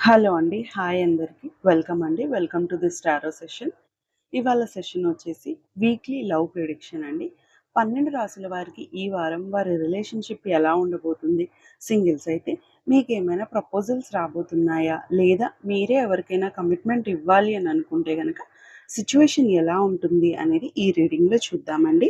Hello అండి. Hi అందరికి. Welcome అండి. Welcome to this tarot session. ఇవాళ సెషన్ వచ్చేసి వీక్లీ లవ్ ప్రిడిక్షన్ అండి. 12 రాసుల వారికి ఈ వారం వారి రిలేషన్‌షిప్ ఎలా ఉండబోతుంది? సింగిల్స్ అయితే మీకేమైనా ప్రపోజల్స్ రాబోతున్నాయా? లేదా మీరే ఎవరికైనా కమిట్మెంట్ ఇవ్వాలి అని అనుకుంటే గనక సిట్యుయేషన్ ఎలా ఉంటుంది అనేది ఈ రీడింగ్‌లో చూద్దామండి.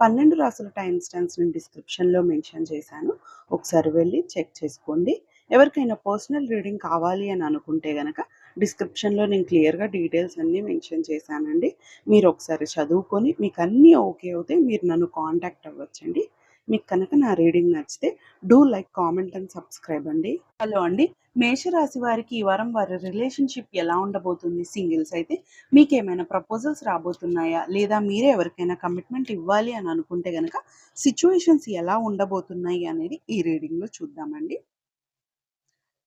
12 రాసుల టైమ్ స్టాంప్స్ నేను డిస్క్రిప్షన్‌లో మెన్షన్ చేశాను. ఒకసారి వెళ్లి చెక్ చేసుకోండి. ఎవరికైనా పర్సనల్ రీడింగ్ కావాలి అని అనుకుంటే గనక డిస్క్రిప్షన్‌లో నేను క్లియర్‌గా డీటెయిల్స్ అన్నీ మెన్షన్ చేశానండి. మీరు ఒకసారి చదువుకొని మీకు అన్నీ ఓకే అవుతే మీరు నన్ను కాంటాక్ట్ అవ్వచ్చండి. మీకు కనుక నా రీడింగ్ నచ్చితే do like, comment and subscribe అండి. హలో అండి. మేషరాశి వారికి ఈ వారం వారి రిలేషన్‌షిప్ ఎలా ఉండబోతుంది? సింగిల్స్ అయితే మీకేమైనా ప్రపోజల్స్ రాబోతున్నాయా? లేదా మీరే ఎవరికైనా కమిట్మెంట్ ఇవ్వాలి అని అనుకుంటే గనక సిట్యుయేషన్స్ ఎలా ఉండబోతున్నాయి అనేది ఈ రీడింగ్‌లో చూద్దామండి.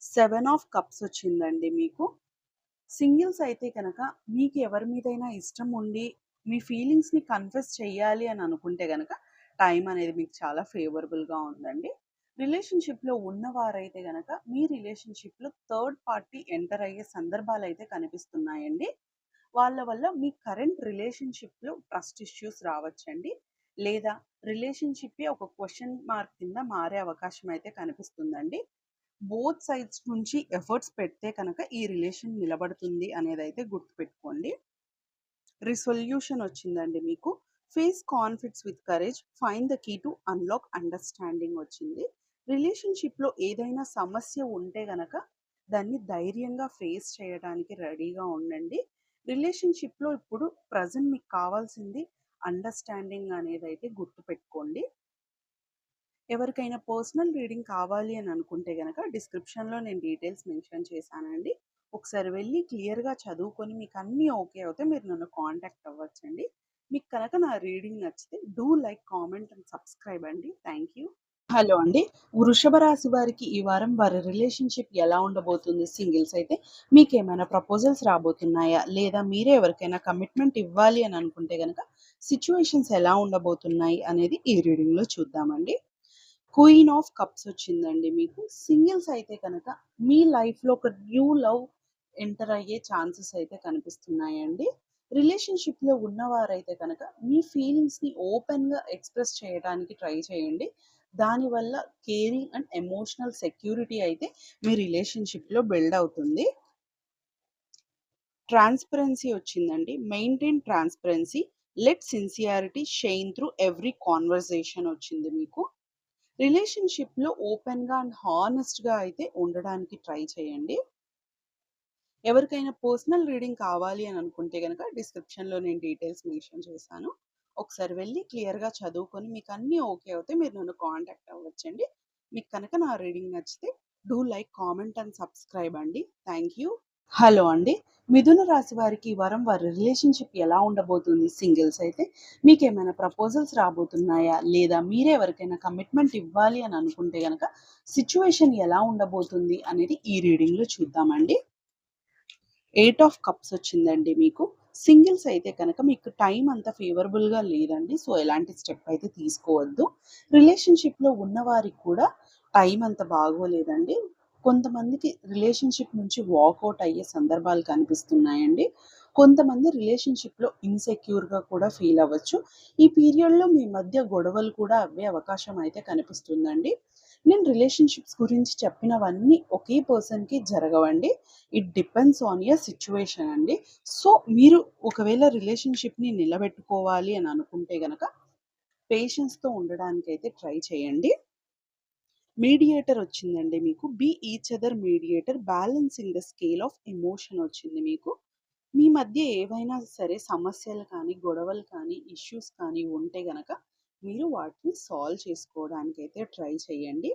7 ఆఫ్ కప్స్ వచ్చిందండి మీకు. సింగిల్స్ అయితే కనుక మీకు ఎవరి మీదైనా ఇష్టం ఉండి మీ ఫీలింగ్స్‌ని కన్ఫెస్ చేయాలి అని అనుకుంటే గనక టైం అనేది మీకు చాలా ఫేవరబుల్‌గా ఉందండి. రిలేషన్‌షిప్‌లో ఉన్నవారైతే గనక మీ రిలేషన్‌షిప్‌లో థర్డ్ పార్టీ ఎంటర్ అయ్యే సందర్భాలైతే కనిపిస్తున్నాయండి. వాళ్ళ వల్ల మీ కరెంట్ రిలేషన్‌షిప్‌లో ట్రస్ట్ ఇష్యూస్ రావచ్చండి. లేదా రిలేషన్‌షిప్పే ఒక క్వెషన్ మార్క్ కింద మారే అవకాశం అయితే కనిపిస్తుందండి. బోత్ సైడ్స్ నుంచి ఎఫర్ట్స్ పెడితే కనుక ఈ రిలేషన్ నిలబడుతుంది అనేదైతే గుర్తుపెట్టుకోండి. రిసొల్యూషన్ వచ్చిందండి మీకు. Face conflicts with courage, find the key to unlock understanding వచ్చింది. రిలేషన్షిప్లో ఏదైనా సమస్య ఉంటే గనక దాన్ని ధైర్యంగా ఫేస్ చేయడానికి రెడీగా ఉండండి. రిలేషన్షిప్లో ఇప్పుడు ప్రజెంట్ మీకు కావాల్సింది అండర్స్టాండింగ్ అనేదైతే గుర్తుపెట్టుకోండి. ఎవరికైనా పర్సనల్ రీడింగ్ కావాలి అని అనుకుంటే గనక డిస్క్రిప్షన్‌లో నేను డీటెయిల్స్ మెన్షన్ చేశానండి. ఒకసారి వెళ్లి క్లియర్‌గా చదువుకొని మీకు అన్నీ ఓకే అవుతే మీరు నన్ను కాంటాక్ట్ అవ్వచ్చండి. మీకు కనుక నా రీడింగ్ నచ్చితే do like, comment and subscribe అండి. Thank you. హలో అండి. వృషభ రాశి వారికి ఈ వారం వారి రిలేషన్‌షిప్ ఎలా ఉండబోతుంది? సింగిల్స్ అయితే మీకేమైనా ప్రపోజల్స్ రాబోతున్నాయా? లేదా మీరే ఎవరికైనా కమిట్మెంట్ ఇవ్వాలి అని అనుకుంటే గనక సిట్యుయేషన్స్ ఎలా ఉండబోతున్నాయి అనేది ఈ రీడింగ్‌లో చూద్దామండి. క్వీన్ ఆఫ్ కప్స్ వచ్చిందండి మీకు. సింగిల్స్ అయితే కనుక మీ లైఫ్‌లో ఒక న్యూ లవ్ ఎంటర్ అయ్యే ఛాన్సెస్ అయితే కనిపిస్తున్నాయండి. రిలేషన్‌షిప్‌లో ఉన్నవారైతే కనుక మీ ఫీలింగ్స్‌ని ఓపెన్‌గా ఎక్స్‌ప్రెస్ చేయడానికి ట్రై చేయండి. దానివల్ల కేరింగ్ అండ్ ఎమోషనల్ సెక్యూరిటీ అయితే మీ రిలేషన్‌షిప్‌లో బిల్డ్ అవుతుంది. ట్రాన్స్‌పరెన్సీ వచ్చిందండి. Maintain transparency, let sincerity shine through every conversation వచ్చింది మీకు. రిలేషన్‌షిప్‌లో ఓపెన్‌గా అండ్ హానెస్ట్‌గా అయితే ఉండడానికి ట్రై చేయండి. ఎవరికైనా పర్సనల్ రీడింగ్ కావాలి అని అనుకుంటే గనక డిస్క్రిప్షన్‌లో నేను డీటెయిల్స్ మెన్షన్ చేశాను. ఒకసారి వెళ్లి క్లియర్‌గా చదువుకొని మీకు అన్నీ ఓకే అవుతే మీరు నన్ను కాంటాక్ట్ అవ్వచ్చండి. మీకు కనుక నా రీడింగ్ నచ్చితే do like, comment and subscribe అండి. Thank you. హలో అండి. మిథున రాశి వారికి ఈ వారం వారి రిలేషన్‌షిప్ ఎలా ఉండబోతుంది? సింగిల్స్ అయితే మీకేమైనా ప్రపోజల్స్ రాబోతున్నాయా? లేదా మీరే ఎవరికైనా కమిట్మెంట్ ఇవ్వాలి అని అనుకుంటే గనక సిట్యుయేషన్ ఎలా ఉండబోతుంది అనేది ఈ రీడింగ్‌లో చూద్దామండి. 8 ఆఫ్ కప్స్ వచ్చిందండి మీకు. సింగిల్స్ అయితే కనుక మీకు టైం అంత ఫేవరబుల్‌గా లేదండి. సో, ఎలాంటి స్టెప్ అయితే తీసుకోవద్దు. రిలేషన్‌షిప్‌లో ఉన్నవారికి కూడా టైం అంత బాగోలేదండి. కొంతమందికి రిలేషన్‌షిప్ నుంచి వాకౌట్ అయ్యే సందర్భాలు కనిపిస్తున్నాయండి. కొంతమంది రిలేషన్‌షిప్‌లో ఇన్‌సెక్యూర్‌గా కూడా ఫీల్ అవ్వచ్చు. ఈ పీరియడ్‌లో మీ మధ్య గొడవలు కూడా అవ్వే అవకాశం అయితే కనిపిస్తుందండి. నేను రిలేషన్‌షిప్స్ గురించి చెప్పినవన్నీ ఒకే పర్సన్‌కి జరగవండి. It depends on your situation అండి. సో, మీరు ఒకవేళ రిలేషన్‌షిప్‌ని నిలబెట్టుకోవాలి అని అనుకుంటే గనక పేషెన్స్‌తో ఉండడానికైతే ట్రై చేయండి. మీడియేటర్ వచ్చిందండి మీకు. Be each other mediator, balancing the scale of emotion వచ్చింది మీకు. మీ మధ్య ఏవైనా సరే సమస్యలు కానీ, గొడవలు కానీ, ఇష్యూస్ కానీ ఉంటే గనక మీరు వాటిని సాల్వ్ చేసుకోవడానికైతే ట్రై చేయండి.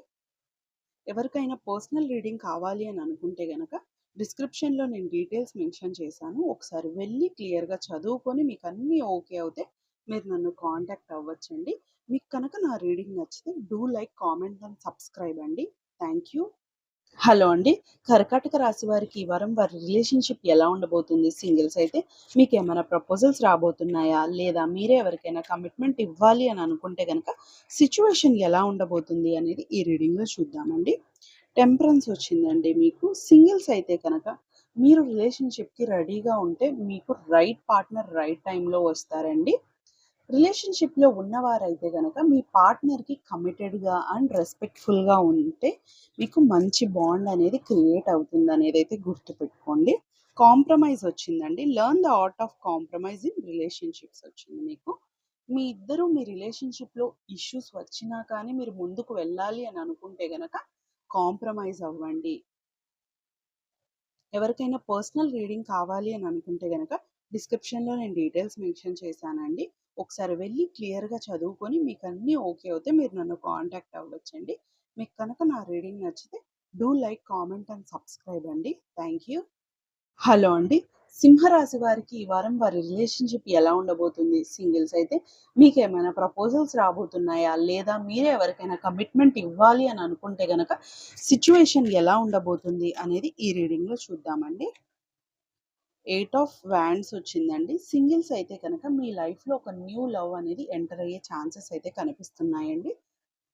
ఎవరికైనా పర్సనల్ రీడింగ్ కావాలి అని అనుకుంటే గనక డిస్క్రిప్షన్‌లో నేను డీటెయిల్స్ మెన్షన్ చేశాను. ఒకసారి వెళ్లి క్లియర్‌గా చదువుకొని మీకు అన్నీ ఓకే అవుతే మీరు నన్ను కాంటాక్ట్ అవ్వచ్చండి. మీకు కనుక నా రీడింగ్ నచ్చితే do like, comment and subscribe అండి. Thank you. హలో అండి. కర్కాటక రాశి వారికి ఈ వారం వారి రిలేషన్‌షిప్ ఎలా ఉండబోతుంది? సింగిల్స్ అయితే మీకేమైనా ప్రపోజల్స్ రాబోతున్నాయా? లేదా మీరే ఎవరికైనా కమిట్మెంట్ ఇవ్వాలి అని అనుకుంటే గనక సిట్యుయేషన్ ఎలా ఉండబోతుంది అనేది ఈ రీడింగ్‌లో చూద్దామండి. టెంపరెన్స్ వచ్చిందండి మీకు. సింగిల్స్ అయితే కనుక మీరు రిలేషన్‌షిప్‌కి రెడీగా ఉంటే మీకు రైట్ పార్ట్నర్ రైట్ టైమ్‌లో వస్తారండి. రిలేషన్‌షిప్‌లో ఉన్నవారైతే గనక మీ పార్ట్నర్‌కి కమిటెడ్‌గా అండ్ రెస్పెక్ట్‌ఫుల్‌గా ఉంటే మీకు మంచి బాండ్ అనేది క్రియేట్ అవుతుందనేదైతే గుర్తుపెట్టుకోండి. కాంప్రమైజ్ వచ్చిందండి. Learn the art of compromise in relationships వచ్చింది మీకు. మీ రిలేషన్‌షిప్‌లో ఇష్యూస్ వచ్చినా కానీ మీరు ముందుకు వెళ్ళాలి అని అనుకుంటే గనక కాంప్రమైజ్ అవ్వండి. ఎవరికైనా పర్సనల్ రీడింగ్ కావాలి అని అనుకుంటే గనక డిస్క్రిప్షన్‌లో నేను డీటెయిల్స్ మెన్షన్ చేశానండి. ఒకసారి వెళ్లి క్లియర్‌గా చదువుకొని మీకన్నీ ఓకే అవుతే మీరు నన్ను కాంటాక్ట్ అవ్వచ్చండి. మీకు కనుక నా రీడింగ్ నచ్చితే do like, comment and subscribe అండి. Thank you. హలో అండి. సింహరాశి వారికి ఈ వారం వారి రిలేషన్‌షిప్ ఎలా ఉండబోతుంది? సింగిల్స్ అయితే మీకేమైనా ప్రపోజల్స్ రాబోతున్నాయా? లేదా మీరే ఎవరికైనా కమిట్మెంట్ ఇవ్వాలి అని అనుకుంటే గనక సిట్యుయేషన్ ఎలా ఉండబోతుంది అనేది ఈ రీడింగ్‌లో చూద్దామండి. 8 ఆఫ్ వాండ్స్ వచ్చిందండి. సింగిల్స్ అయితే కనుక మీ లైఫ్‌లో ఒక న్యూ లవ్ అనేది ఎంటర్ అయ్యే ఛాన్సెస్ అయితే కనిపిస్తున్నాయండి.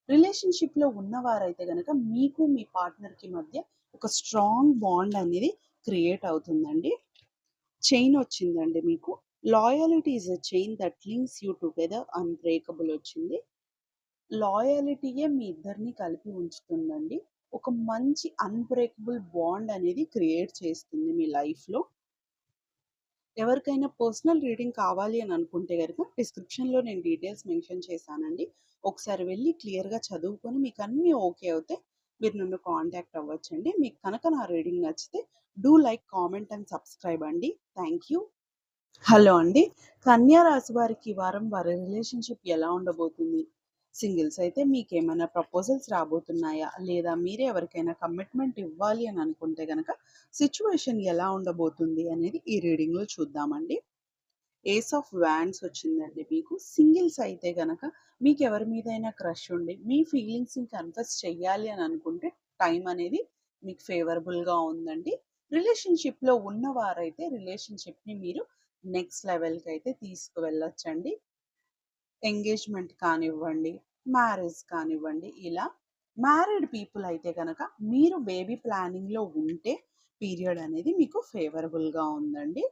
రిలేషన్‌షిప్‌లో ఉన్నవారైతే గనక మీకు మీ పార్ట్నర్‌కి మధ్య ఒక స్ట్రాంగ్ బాండ్ అనేది క్రియేట్ అవుతుందండి. చైన్ వచ్చిందండి మీకు. Loyalty is a chain that links you together unbreakable వచ్చింది. లాయల్టీయే మీ ఇద్దరిని కలిపి ఉంచుతుందండి. ఒక మంచి అన్‌బ్రేకబుల్ బాండ్ అనేది క్రియేట్ చేస్తుంది మీ లైఫ్‌లో. ఎవరికైనా పర్సనల్ రీడింగ్ కావాలి అని అనుకుంటే గనుక డిస్క్రిప్షన్‌లో నేను డీటెయిల్స్ మెన్షన్ చేశానండి. ఒకసారి వెళ్లి క్లియర్‌గా చదువుకొని మీకన్నీ ఓకే అవుతే మీరు నన్ను కాంటాక్ట్ అవ్వచ్చండి. మీకు కనుక నా రీడింగ్ నచ్చితే do like, comment and subscribe అండి. Thank you. హలో అండి. కన్యా రాశి వారికి ఈ వారం వారి రిలేషన్‌షిప్ ఎలా ఉండబోతుంది? సింగిల్స్ అయితే మీకేమైనా ప్రపోజల్స్ రాబోతున్నాయా? లేదా మీరే ఎవరికైనా కమిట్మెంట్ ఇవ్వాలి అని అనుకుంటే గనక సిట్యుయేషన్ ఎలా ఉండబోతుంది అనేది ఈ రీడింగ్‌లో చూద్దామండి. ఏస్ ఆఫ్ వాండ్స్ వచ్చిందండి మీకు. సింగిల్స్ అయితే గనక మీకెవరి మీదైనా క్రష్ ఉండి మీ ఫీలింగ్స్‌ని కన్ఫెస్ చెయ్యాలి అని అనుకుంటే టైం అనేది మీకు ఫేవరబుల్‌గా ఉందండి. రిలేషన్‌షిప్‌లో ఉన్నవారైతే రిలేషన్‌షిప్‌ని మీరు నెక్స్ట్ లెవెల్‌కైతే తీసుకువెళ్ళొచ్చండి. ఎంగేజ్‌మెంట్ కానివ్వండి, మ్యారేజ్ కానివ్వండి ఇలా. మ్యారీడ్ పీపుల్ అయితే గనక మీరు బేబీ ప్లానింగ్‌లో ఉంటే పీరియడ్ అనేది మీకు ఫేవరబుల్‌గా ఉందండి.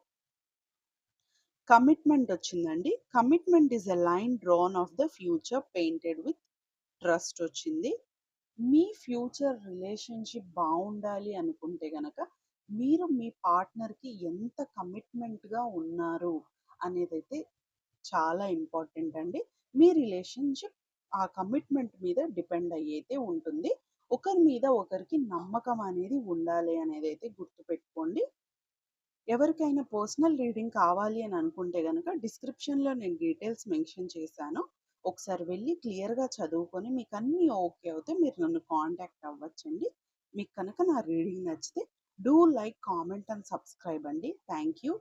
కమిట్మెంట్ వచ్చిందండి. Commitment is a line drawn of the future painted with trust వచ్చింది. మీ ఫ్యూచర్ రిలేషన్‌షిప్ బావుండాలి అనుకుంటే గనక మీరు మీ పార్ట్నర్‌కి ఎంత కమిట్మెంట్‌గా ఉన్నారు అనేదైతే చాలా ఇంపార్టెంట్ అండి. మీ రిలేషన్‌షిప్ ఆ కమిట్మెంట్ మీద డిపెండ్ అయ్యైతే ఉంటుంది. ఒకరి మీద ఒకరికి నమ్మకం అనేది ఉండాలి అనేదైతే గుర్తుపెట్టుకోండి. ఎవరికైనా పర్సనల్ రీడింగ్ కావాలి అని అనుకుంటే గనక డిస్క్రిప్షన్‌లో నేను డీటెయిల్స్ మెన్షన్ చేశాను. ఒకసారి వెళ్లి క్లియర్‌గా చదువుకొని మీకన్నీ ఓకే అవుతే మీరు నన్ను కాంటాక్ట్ అవ్వచ్చండి. మీకు కనుక నా రీడింగ్ నచ్చితే do like, comment and subscribe అండి. Thank you.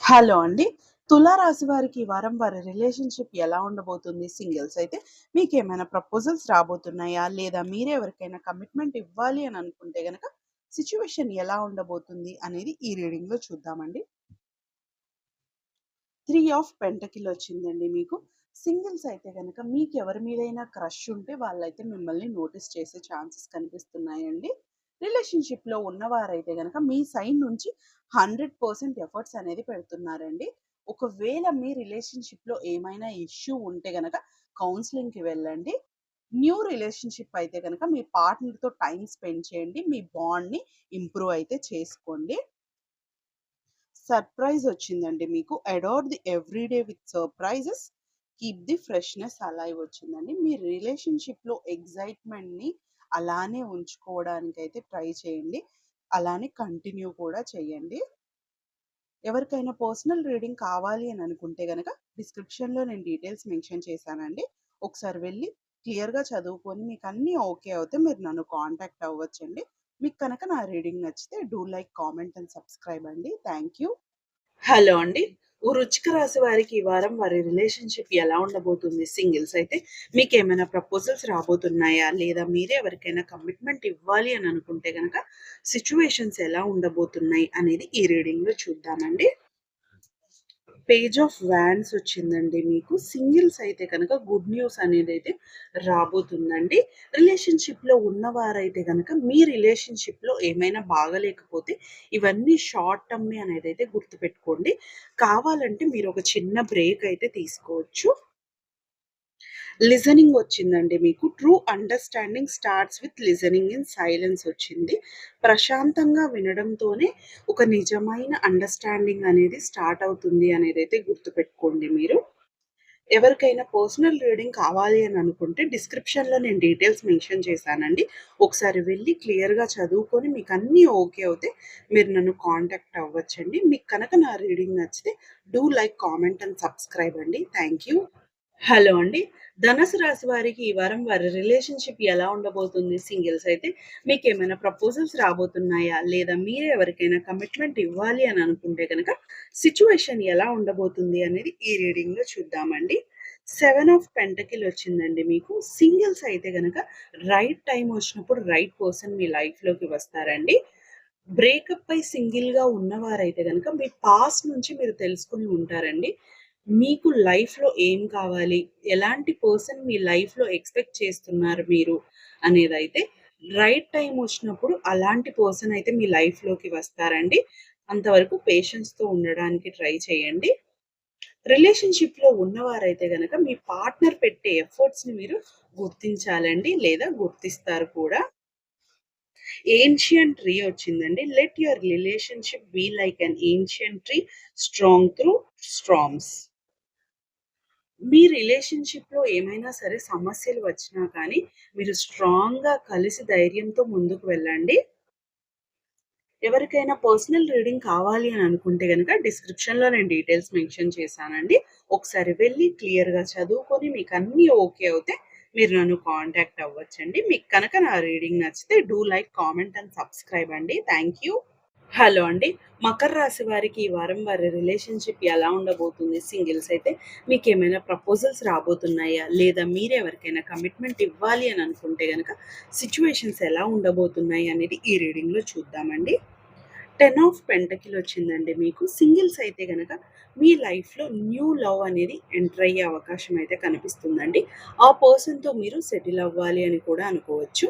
హలో అండి. తులా రాశి వారికి ఈ వారం వారి రిలేషన్‌షిప్ ఎలా ఉండబోతుంది? సింగిల్స్ అయితే మీకేమైనా ప్రపోజల్స్ రాబోతున్నాయా? లేదా మీరే ఎవరికైనా కమిట్మెంట్ ఇవ్వాలి అని అనుకుంటే గనక సిట్యుయేషన్ ఎలా ఉండబోతుంది అనేది ఈ రీడింగ్‌లో చూద్దామండి. 3 ఆఫ్ పెంటకిల్ వచ్చిందండి మీకు. సింగిల్స్ అయితే గనక మీకెవరి మీదైనా క్రష్ ఉంటే వాళ్ళైతే మిమ్మల్ని నోటీస్ చేసే ఛాన్సెస్ కనిపిస్తున్నాయండి. రిలేషన్‌షిప్‌లో ఉన్నవారైతే గనక మీ సైడ్ నుంచి 100% ఎఫర్ట్స్ అనేది పెడుతున్నారండి. ఒకవేళ మీ రిలేషన్‌షిప్‌లో ఏమైనా ఇష్యూ ఉంటే గనక కౌన్సెలింగ్‌కి వెళ్ళండి. న్యూ రిలేషన్‌షిప్ అయితే గనక మీ పార్ట్నర్‌తో టైమ్ స్పెండ్ చేయండి. మీ బాండ్‌ని ఇంప్రూవ్ అయితే చేసుకోండి. సర్ప్రైజ్ వచ్చిందండి మీకు. Adore the everyday with surprises. Keep the freshness alive వచ్చిందండి. మీ రిలేషన్‌షిప్‌లో ఎక్సైట్‌మెంట్‌ని అలానే ఉంచుకోవడానికైతే ట్రై చేయండి. అలానే కంటిన్యూ కూడా చేయండి. ఎవరికైనా పర్సనల్ రీడింగ్ కావాలి అని అనుకుంటే గనక డిస్క్రిప్షన్‌లో నేను డీటెయిల్స్ మెన్షన్ చేశానండి. ఒకసారి వెళ్లి క్లియర్‌గా చదువుకొని మీకన్నీ ఓకే అవుతే మీరు నన్ను కాంటాక్ట్ అవ్వచ్చండి. మీకు కనుక నా రీడింగ్ నచ్చితే do like, comment and subscribe అండి. Thank you. హలో అండి. వృచ్చిక రాశి వారికి ఈ వారం వారి రిలేషన్‌షిప్ ఎలా ఉండబోతుంది? సింగిల్స్ అయితే మీకేమైనా ప్రపోజల్స్ రాబోతున్నాయా? లేదా మీరే ఎవరికైనా కమిట్మెంట్ ఇవ్వాలి అని అనుకుంటే గనక సిట్యుయేషన్స్ ఎలా ఉండబోతున్నాయి అనేది ఈ రీడింగ్‌లో చూద్దామండి. పేజ్ ఆఫ్ వ్యాన్స్ వచ్చిందండి మీకు. సింగిల్స్ అయితే కనుక గుడ్ న్యూస్ అనేదైతే రాబోతుందండి. రిలేషన్‌షిప్‌లో ఉన్నవారైతే గనక మీ రిలేషన్‌షిప్‌లో ఏమైనా బాగాలేకపోతే ఇవన్నీ షార్ట్ టర్మే అనేదైతే గుర్తుపెట్టుకోండి. కావాలంటే మీరొక చిన్న బ్రేక్ అయితే తీసుకోవచ్చు. లిజనింగ్ వచ్చిందండి మీకు. True understanding starts with listening in silence వచ్చింది. ప్రశాంతంగా వినడంతోనే ఒక నిజమైన అండర్‌స్టాండింగ్ అనేది స్టార్ట్ అవుతుంది అనేదైతే గుర్తుపెట్టుకోండి మీరు. ఎవరికైనా పర్సనల్ రీడింగ్ కావాలి అని అనుకుంటే డిస్క్రిప్షన్‌లో నేను డీటెయిల్స్ మెన్షన్ చేశానండి. ఒకసారి వెళ్లి క్లియర్‌గా చదువుకొని మీకన్నీ ఓకే అవుతే మీరు నన్ను కాంటాక్ట్ అవ్వచ్చండి. మీకు కనుక నా రీడింగ్ నచ్చితే do like, comment and subscribe అండి. Thank you. హలో అండి. ధనుసు రాశి వారికి ఈ వారం వారి రిలేషన్‌షిప్ ఎలా ఉండబోతుంది? సింగిల్స్ అయితే మీకేమైనా ప్రపోజల్స్ రాబోతున్నాయా? లేదా మీరే ఎవరికైనా కమిట్మెంట్ ఇవ్వాలి అని అనుకుంటే గనక సిట్యుయేషన్ ఎలా ఉండబోతుంది అనేది ఈ రీడింగ్‌లో చూద్దామండి. 7 ఆఫ్ పెంటకిల్ వచ్చిందండి మీకు. సింగిల్స్ అయితే గనక రైట్ టైమ్ వచ్చినప్పుడు రైట్ పర్సన్ మీ లైఫ్‌లోకి వస్తారండి. బ్రేకప్ అయి సింగిల్‌గా ఉన్నవారైతే గనక మీ పాస్ట్ నుంచి మీరు తెలుసుకొని ఉంటారండి. మీకు లైఫ్‌లో ఏం కావాలి? ఎలాంటి పర్సన్ మీ లైఫ్‌లో ఎక్స్‌పెక్ట్ చేస్తున్నారు మీరు అనేదైతే రైట్ టైమ్ వచ్చినప్పుడు అలాంటి పర్సన్ అయితే మీ లైఫ్‌లోకి వస్తారండి. అంతవరకు పేషెన్స్‌తో ఉండడానికి ట్రై చేయండి. రిలేషన్‌షిప్‌లో ఉన్నవారైతే గనక మీ పార్ట్నర్ పెట్టే ఎఫర్ట్స్‌ని మీరు గుర్తించాలండి. లేదా గుర్తిస్తారు కూడా. ఏన్షియంట్ ట్రీ వచ్చిందండి. Let your relationship be like an ancient tree strong through storms. మీ రిలేషన్‌షిప్‌లో ఏమైనా సరే సమస్యలు వచ్చినా కానీ, మీరు స్ట్రాంగ్‌గా కలిసి ధైర్యంతో ముందుకు వెళ్ళండి. ఎవరికైనా పర్సనల్ రీడింగ్ కావాలి అని అనుకుంటే గనక డిస్క్రిప్షన్‌లో నేను డీటెయిల్స్ మెన్షన్ చేశానండి. ఒకసారి వెళ్లి క్లియర్‌గా చదువుకొని మీకన్నీ ఓకే అవుతే మీరు నన్ను కాంటాక్ట్ అవ్వచ్చండి. మీకు కనుక నా రీడింగ్ నచ్చితే do like, comment and subscribe అండి. Thank you. హలో అండి. మకర రాశి వారికి ఈ వారం వారి రిలేషన్‌షిప్ ఎలా ఉండబోతుంది? సింగిల్స్ అయితే మీకేమైనా ప్రపోజల్స్ రాబోతున్నాయా? లేదా మీరే ఎవరికైనా కమిట్మెంట్ ఇవ్వాలి అని అనుకుంటే గనక సిట్యుయేషన్స్ ఎలా ఉండబోతున్నాయి అనేది ఈ రీడింగ్‌లో చూద్దామండి. 10 ఆఫ్ పెంటకిల్ వచ్చిందండి మీకు. సింగిల్స్ అయితే గనక మీ లైఫ్‌లో న్యూ లవ్ అనేది ఎంటర్ అయ్యే అవకాశం అయితే కనిపిస్తుందండి. ఆ పర్సన్‌తో మీరు సెటిల్ అవ్వాలి అని కూడా అనుకోవచ్చు.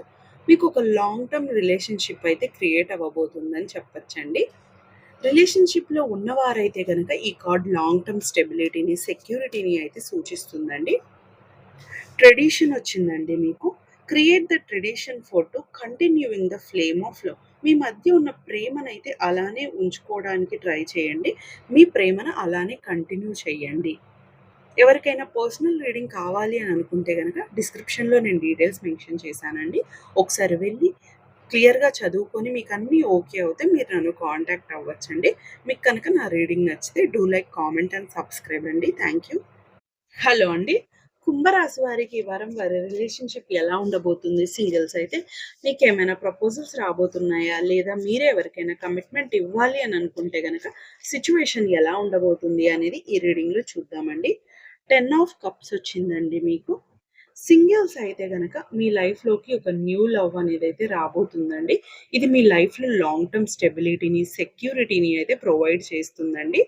మీకు ఒక లాంగ్ టర్మ్ రిలేషన్‌షిప్ అయితే క్రియేట్ అవ్వబోతుందని చెప్పొచ్చండి. రిలేషన్‌షిప్‌లో ఉన్నవారైతే గనక ఈ కార్డ్ లాంగ్ టర్మ్ స్టెబిలిటీని, సెక్యూరిటీని అయితే సూచిస్తుందండి. ట్రెడిషన్ వచ్చిందండి మీకు. Create the tradition for to continuing the flame of love. మీ మధ్య ఉన్న ప్రేమనైతే అలానే ఉంచుకోవడానికి ట్రై చేయండి. మీ ప్రేమను అలానే కంటిన్యూ చేయండి. ఎవరికైనా పర్సనల్ రీడింగ్ కావాలి అని అనుకుంటే గనక డిస్క్రిప్షన్‌లో నేను డీటెయిల్స్ మెన్షన్ చేశానండి. ఒకసారి వెళ్లి క్లియర్‌గా చదువుకొని మీకన్నీ ఓకే అవుతే మీరు నన్ను కాంటాక్ట్ అవ్వచ్చండి. మీకు కనుక నా రీడింగ్ నచ్చితే do like, comment and subscribe అండి. Thank you. హలో అండి. కుంభరాశి వారికి ఈ వారం వారి రిలేషన్‌షిప్ ఎలా ఉండబోతుంది? సింగిల్స్ అయితే మీకేమైనా ప్రపోజల్స్ రాబోతున్నాయా? లేదా మీరే ఎవరికైనా కమిట్మెంట్ ఇవ్వాలి అని అనుకుంటే గనక సిట్యుయేషన్ ఎలా ఉండబోతుంది అనేది ఈ రీడింగ్‌లో చూద్దామండి. 10 ఆఫ్ కప్స్ వచ్చిందండి మీకు. సింగిల్స్ అయితే గనక మీ లైఫ్‌లోకి ఒక న్యూ లవ్ అనేదైతే రాబోతుందండి. ఇది మీ లైఫ్‌లో లాంగ్ టర్మ్ స్టెబిలిటీని, సెక్యూరిటీని అయితే ప్రొవైడ్ చేస్తుందండి.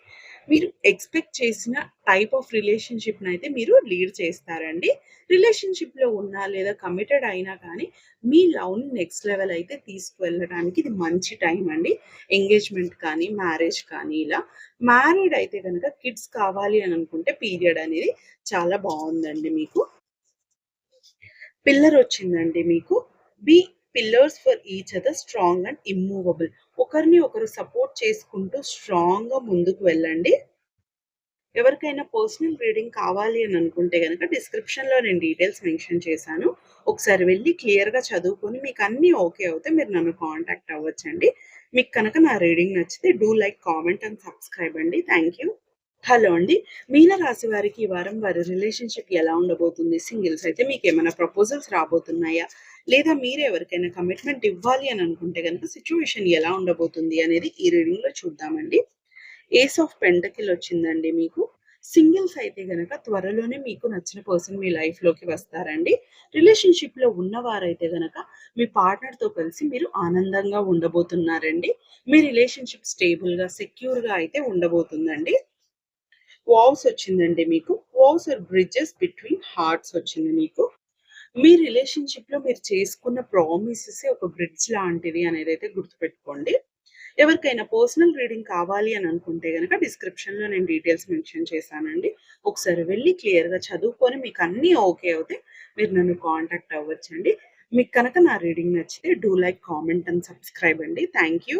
మీరు ఎక్స్‌పెక్ట్ చేసిన టైప్ ఆఫ్ రిలేషన్‌షిప్‌నయితే మీరు లీడ్ చేస్తారండి. రిలేషన్‌షిప్‌లో ఉన్నా లేదా కమిటెడ్ అయినా కానీ మీ లవ్‌ని నెక్స్ట్ లెవెల్ అయితే తీసుకువెళ్ళడానికి ఇది మంచి టైం అండి. ఎంగేజ్‌మెంట్ కానీ, మ్యారేజ్ కానీ ఇలా. మ్యారీడ్ అయితే గనక కిడ్స్ కావాలి అని అనుకుంటే పీరియడ్ అనేది చాలా బావుందండి మీకు. పిల్లర్ వచ్చిందండి మీకు. Be pillars for each other strong and immovable. ఒకరిని ఒకరు సపోర్ట్ చేసుకుంటూ స్ట్రాంగ్‌గా ముందుకు వెళ్ళండి. ఎవరికైనా పర్సనల్ రీడింగ్ కావాలి అని అనుకుంటే గనక డిస్క్రిప్షన్‌లో నేను డీటెయిల్స్ మెన్షన్ చేశాను. ఒకసారి వెళ్లి క్లియర్‌గా చదువుకొని మీకు అన్నీ ఓకే అవుతే మీరు నన్ను కాంటాక్ట్ అవ్వచ్చండి. మీకు కనుక నా రీడింగ్ నచ్చితే do like, comment and subscribe అండి. Thank you. హలో అండి. మీన రాశి వారికి ఈ వారం వారి రిలేషన్‌షిప్ ఎలా ఉండబోతుంది? సింగిల్స్ అయితే మీకేమైనా ప్రపోజల్స్ రాబోతున్నాయా? లేదా మీరే ఎవరికైనా కమిట్మెంట్ ఇవ్వాలి అని అనుకుంటే గనక సిట్యుయేషన్ ఎలా ఉండబోతుంది అనేది ఈ రీడింగ్‌లో చూద్దామండి. ఏస్ ఆఫ్ పెంటకిల్ వచ్చిందండి మీకు. సింగిల్స్ అయితే గనక త్వరలోనే మీకు నచ్చిన పర్సన్ మీ లైఫ్‌లోకి వస్తారండి. రిలేషన్‌షిప్‌లో ఉన్నవారైతే గనక మీ పార్ట్నర్‌తో కలిసి మీరు ఆనందంగా ఉండబోతున్నారండి. మీ రిలేషన్‌షిప్ స్టేబుల్‌గా, సెక్యూర్‌గా అయితే ఉండబోతుందండి. వావ్స్ వచ్చిందండి మీకు. Vows are bridges between hearts వచ్చింది మీకు. మీ రిలేషన్‌షిప్‌లో మీరు చేసుకున్న ప్రామిసెసే ఒక బ్రిడ్జ్ లాంటిది అనేదైతే గుర్తుపెట్టుకోండి. ఎవరికైనా పర్సనల్ రీడింగ్ కావాలి అని అనుకుంటే గనక డిస్క్రిప్షన్‌లో నేను డీటెయిల్స్ మెన్షన్ చేశానండి. ఒకసారి వెళ్లి క్లియర్‌గా చదువుకొని మీకు అన్నీ ఓకే అవుతే మీరు నన్ను కాంటాక్ట్ అవ్వచ్చండి. మీకు కనుక నా రీడింగ్ నచ్చితే do like, comment and subscribe అండి. Thank you.